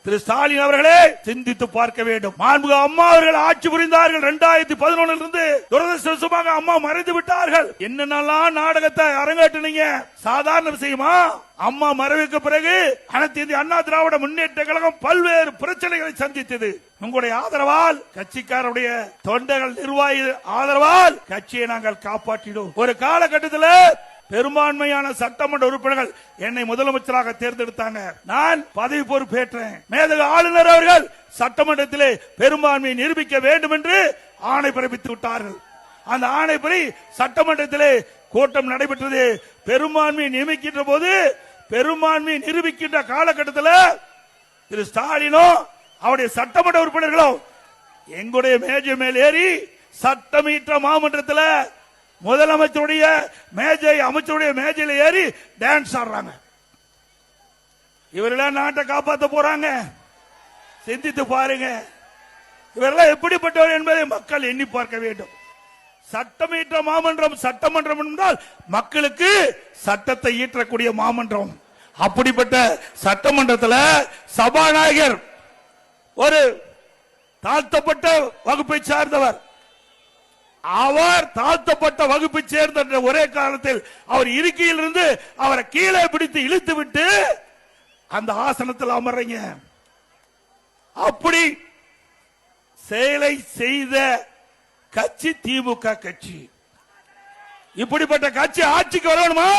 திரு ஸ்டாலின் அவர்களே சிந்தித்து பார்க்க வேண்டும். மாண்புமிகு அம்மா அவர்கள் ஆட்சி புரிந்தார்கள் 2011 இருந்து. துரதிருஷ்டவசமாக அம்மா மறைந்து விட்டார்கள். என்னென்னலாம் நாடகத்தை அரங்கேற்றினீங்க, சாதாரண விஷயமா? அம்மா மறைவுக்கு பிறகு அனைத்து இந்திய அண்ணா திராவிட முன்னேற்ற கழகம் பல்வேறு பிரச்சனைகளை சந்தித்தது. உங்களுடைய ஆதரவால், கட்சிக்காரருடைய தொண்டர்கள் நிர்வாகி ஆதரவால் கட்சியை நாங்கள் காப்பாற்றினோம். ஒரு காலகட்டத்தில் பெரும்பான்மையான சட்டமன்ற உறுப்பினர்கள் என்னை முதலமைச்சராக தேர்ந்தெடுத்தாங்க. நான் பதவி பொறுப்பேற்றேன். மேதகு ஆளுநர் அவர்கள் சட்டமன்றத்திலே பெரும்பான்மையை நிரூபிக்க வேண்டும் என்று ஆணை பிறப்பித்து விட்டார்கள். அந்த ஆணைப்படி சட்டமன்றத்திலே கூட்டம் நடைபெற்றது. பெரும்பான்மையை நியமிக்கின்ற போது, பெரும்பான்மையை நிரூபிக்கின்ற காலகட்டத்தில் திரு ஸ்டாலினும் அவருடைய சட்டமன்ற உறுப்பினர்களும் எங்களுடைய மேஜை மேல் ஏறி சட்டமீற்ற மாமன்றத்தில் முதலமைச்சருடைய மேஜை, அமைச்சருடைய மேஜையில் ஏறி டான்ஸ் ஆடுறாங்க. இவரெல்லாம் நாட்டை காப்பாற்ற போறாங்க. சிந்தித்து பாருங்க, இவரெல்லாம் எப்படிப்பட்டவர் என்பதை மக்கள் எண்ணி பார்க்க வேண்டும். சட்டமீற்ற மாமன்றம், சட்டமன்றம் என்றால் மக்களுக்கு சட்டத்தை இயற்றக்கூடிய மாமன்றம். அப்படிப்பட்ட சட்டமன்றத்தில் சபாநாயகர் ஒரு தாழ்த்தப்பட்ட வகுப்பை சார்ந்தவர். அவர் தாழ்த்தப்பட்ட வகுப்பை சேர்ந்த ஒரே காரணத்தில் அவர் இருக்கையில் இருந்து அவரை கீழே பிடித்து இழுத்து விட்டு அந்த ஆசனத்தில் அமர்றீங்க. அப்படி செயலை செய்த கட்சி திமுக கட்சி. இப்படிப்பட்ட கட்சி ஆட்சிக்கு வரணுமா?